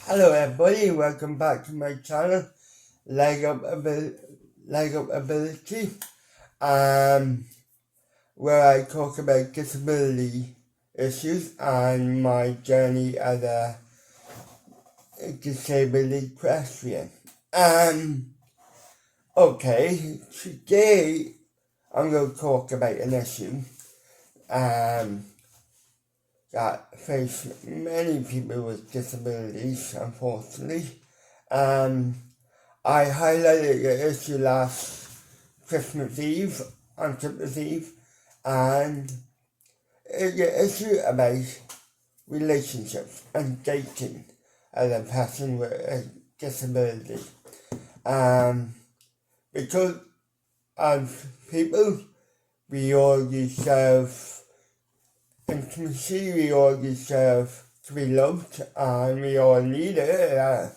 Hello everybody, welcome back to my channel, Leg Up Ability, where I talk about disability issues and my journey as a disabled equestrian. Okay, today I'm going to talk about an issue that face many people with disabilities, unfortunately. I highlighted the issue last Christmas Eve, on Christmas Eve, and it's the issue about relationships and dating as a person with a disability. Because as people, we all deserve intimacy, we all deserve to be loved, and we all need it.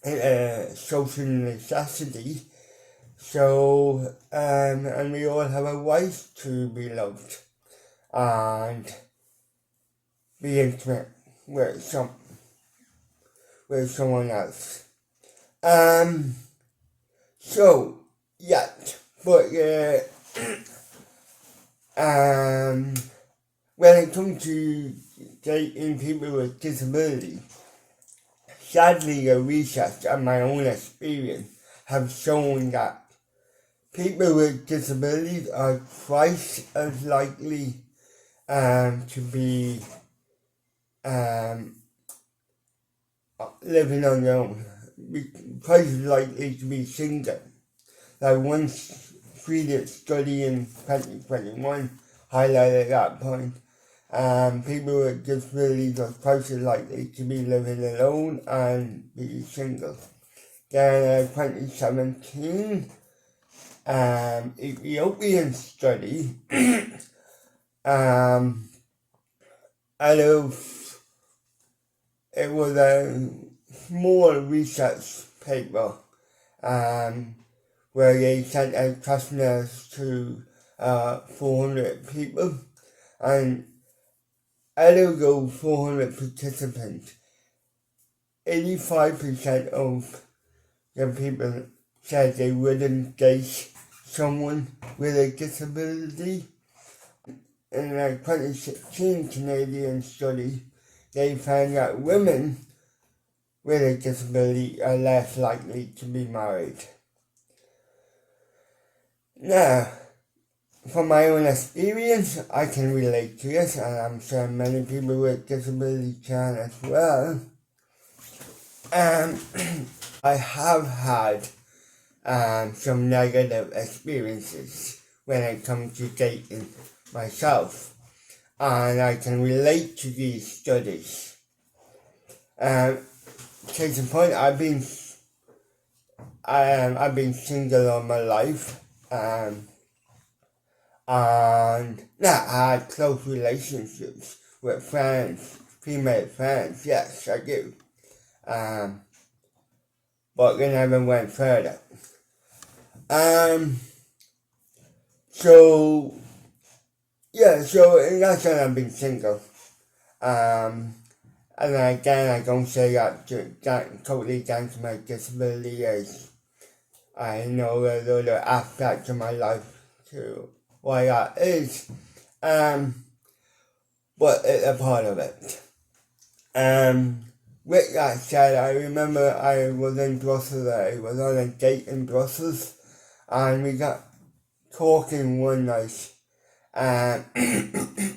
A social necessity. So, and we all have a right to be loved and be intimate with someone else. So, yeah, but when it comes to dating people with disabilities, sadly, the research and my own experience have shown that people with disabilities are twice as likely to be living on their own, twice as likely to be single. Like one Swedish study in 2021 highlighted that point. People with disabilities are twice as likely to be living alone and be single. Then a 2017 Ethiopian study out of it was a small research paper where they sent out questionnaires to 400 people, and out of those 400 participants, 85% of the people said they wouldn't date someone with a disability. In a 2016 Canadian study, they found that women with a disability are less likely to be married. Now, from my own experience, I can relate to this, and I'm sure many people with disabilities can as well. I have had some negative experiences when it comes to dating myself, and I can relate to these studies. Case in point, I've been single all my life, and I had close relationships with friends, female friends. Yes, I do. But they never went further. So in that sense, I've been single. And again, I don't say that totally down to my disability, as I know there's other aspects of my life to why that is. But it's a part of it. With that said, I remember I was in Brussels, I was on a date in Brussels, and we got talking one night, and it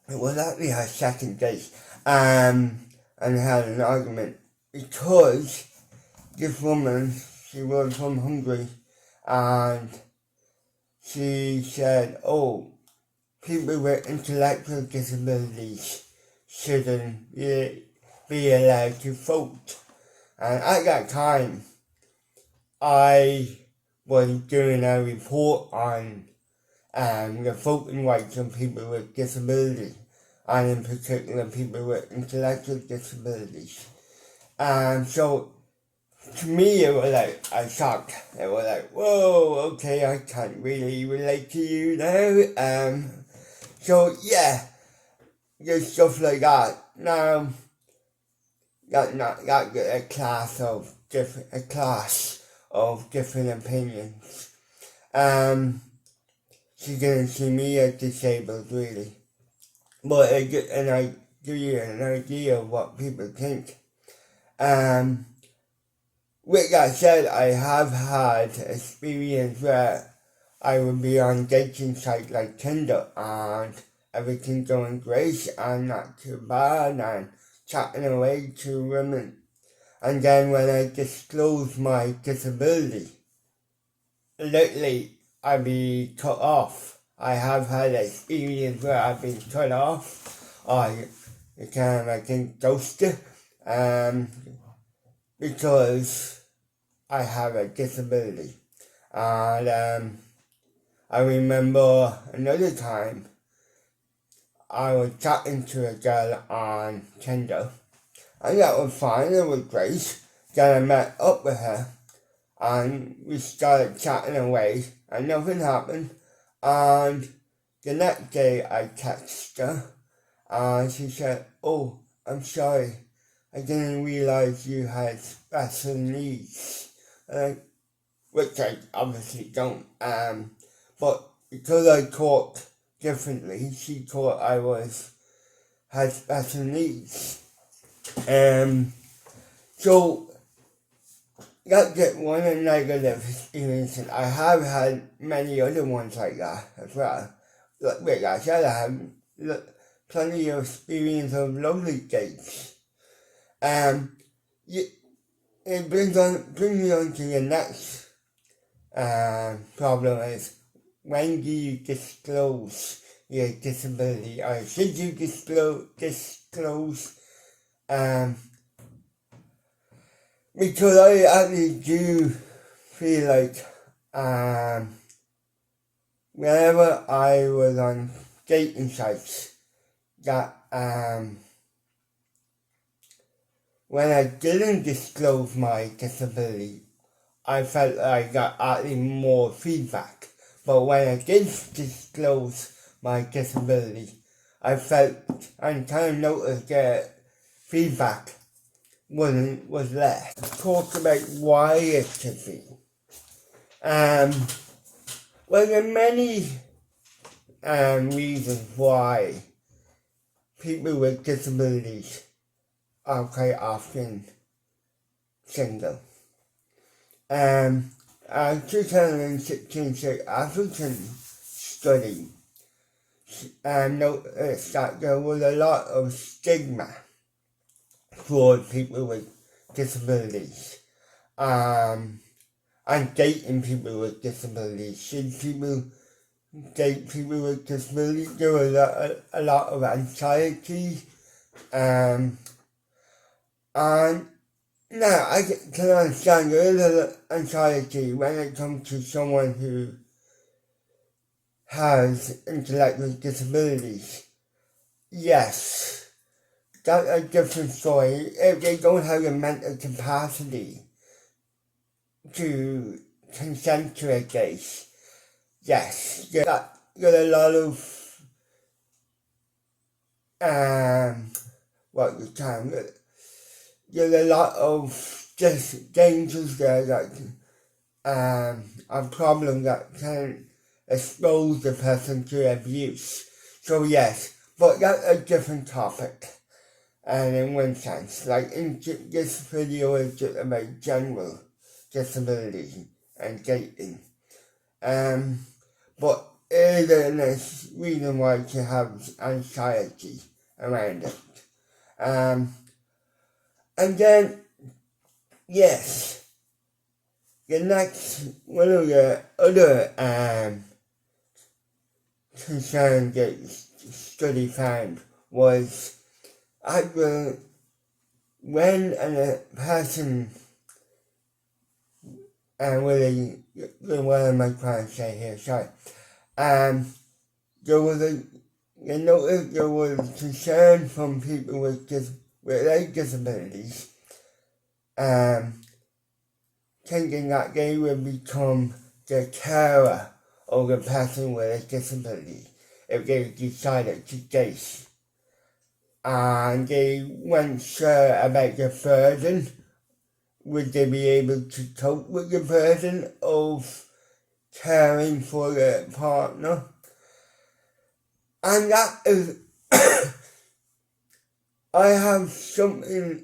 was actually our second date, and we had an argument because this woman, she was from Hungary, and she said, oh, people with intellectual disabilities shouldn't be allowed to vote. And at that time, I was doing a report on the voting rights of people with disabilities, and in particular people with intellectual disabilities. So to me, it was like a shock. It was like, whoa, okay, I can't really relate to you now. So yeah, just stuff like that. Now, that a class of different opinions. She didn't see me as disabled really, but I give you an idea of what people think. With that said, I have had experience where I would be on dating sites like Tinder and everything going great and not too bad and chatting away to women. And then when I disclose my disability, literally I'd be cut off. I have had experience where I've been cut off or you kind of I think ghosted because I have a disability. And I remember another time I was chatting to a girl on Tinder, and that was fine, it was great. Then I met up with her, and we started chatting away, and nothing happened. And the next day I texted her, and she said, "Oh, I'm sorry, I didn't realize you had special needs," which I obviously don't. But because I talked differently, she thought I had special needs. So that's just one negative experience, and I have had many other ones like that as well. Like I said, I have plenty of experience of lovely dates. It brings me on to the next problem is, when do you disclose your disability, or should you disclose because I actually do feel like whenever I was on dating sites that when I didn't disclose my disability, I felt like I got actually more feedback. But when I did disclose my disability, I felt and kind of noticed that feedback was less. Talk about why it should be. Well, there are many reasons why people with disabilities are quite often single. A 2016 South African study noticed that there was a lot of stigma toward people with disabilities and dating people with disabilities. Should people date people with disabilities? There was a lot of anxiety and now, I can understand there is a anxiety when it comes to someone who has intellectual disabilities. Yes, that's a different story. If they don't have the mental capacity to consent to a date, yes, there's a lot of there's a lot of just dangers there that a problem that can expose the person to abuse. So yes, but that's a different topic. And in one sense, like this video is just about general disability and dating. But it is a reason why to have anxiety around it. And then, yes, the next one of the other concerns that the study found was when a person, what am I trying to say here? Sorry. There was concern from people with disabilities, thinking that they would become the carer of the person with a disability if they decided to date and they weren't sure about the burden. Would they be able to cope with the burden of caring for their partner? And that is, I have similar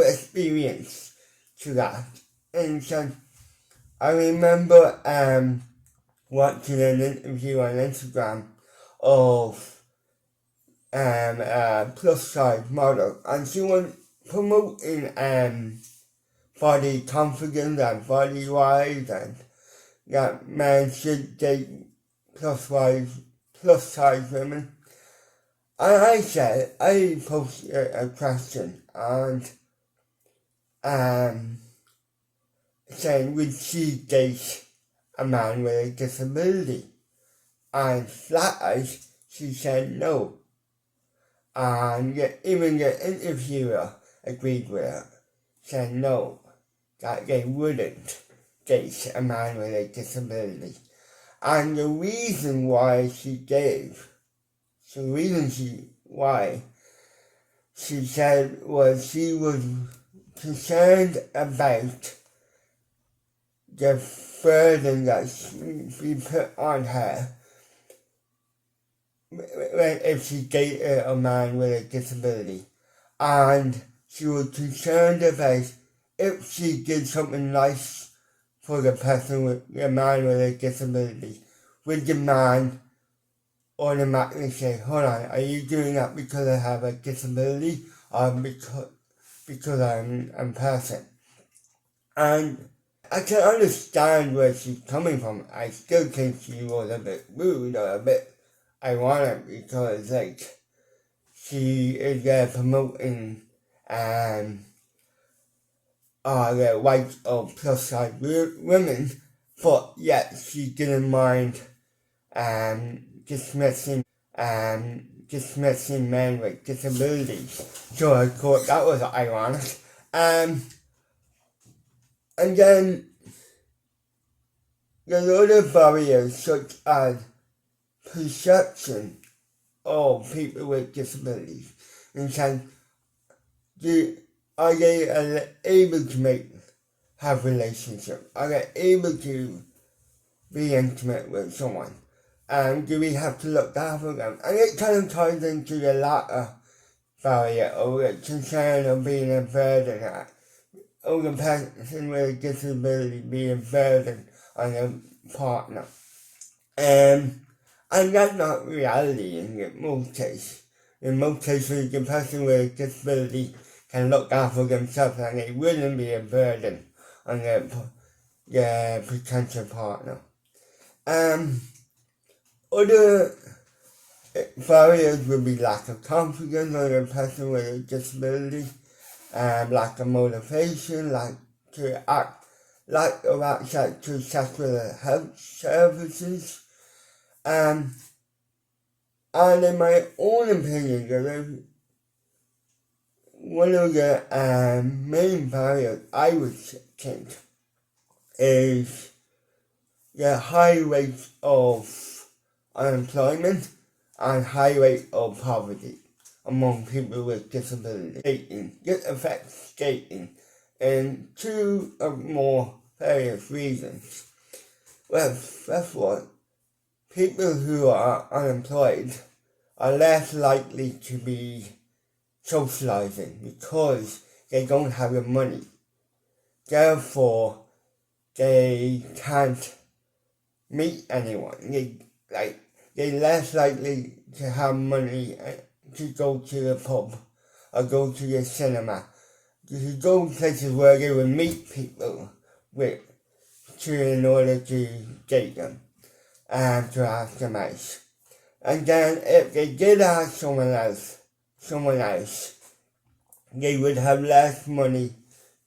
experience to that. And so I remember watching an interview on Instagram of a plus size model, and she was promoting body confidence and body wise, and that men should date plus size women. And I posted a question and saying, would she date a man with a disability? And flat out, she said no. And even the interviewer agreed with her, said no, that they wouldn't date a man with a disability. And the reason why why she said was she was concerned about the burden that she put on her if she dated a man with a disability. And she was concerned about if she did something nice for the man with a disability, would the man automatically say, hold on, are you doing that because I have a disability or because I'm a person? And I can understand where she's coming from. I still think she was a bit rude or a bit ironic because, like, she is promoting the rights of plus size women, but yet she didn't mind dismissing men with disabilities. So I thought that was ironic. And then there's other barriers such as perception of people with disabilities. And saying, are they able to have relationships? Are they able to be intimate with someone? And do we have to look after them? And it kind of ties into the latter barrier or the concern of being a burden or the person with a disability being a burden on a partner. And that's not reality in most cases. In most cases, the person with a disability can look after themselves and they wouldn't be a burden on their potential partner. Other barriers would be lack of confidence on a person with a disability, lack of motivation, lack of access to sexual health services. And in my own opinion, one of the main barriers I would think is the high rate of unemployment and high rate of poverty among people with disabilities. This affects dating in two or more various reasons. Well, first of all, people who are unemployed are less likely to be socializing because they don't have the money. Therefore, they can't meet anyone. They're less likely to have money to go to the pub or go to the cinema. To go places where they will meet people in order to date them and to ask them out. And then if they did ask someone else, they would have less money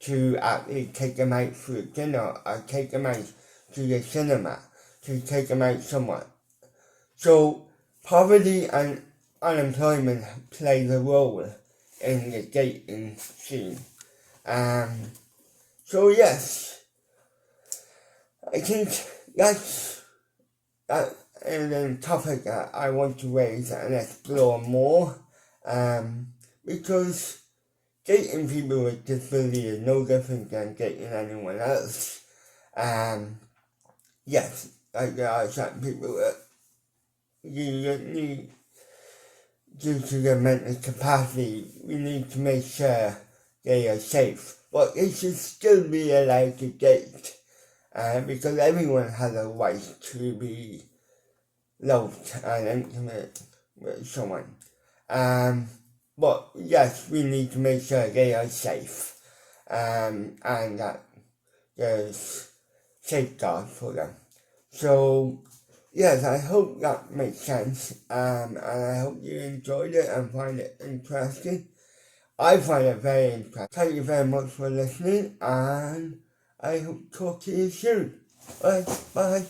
to actually take them out for dinner or take them out to the cinema, to take them out somewhere. So poverty and unemployment plays a role in the dating scene. So yes, I think that is a topic that I want to raise and explore more, because dating people with disability is no different than dating anyone else. Yes, like there are some people that you need, due to their mental capacity, we need to make sure they are safe. But they should still be allowed to date, because everyone has a right to be loved and intimate with someone. But yes, we need to make sure they are safe, and that there's safeguards for them. So, yes, I hope that makes sense, and I hope you enjoyed it and find it interesting. I find it very interesting. Thank you very much for listening, and I hope to talk to you soon. Bye.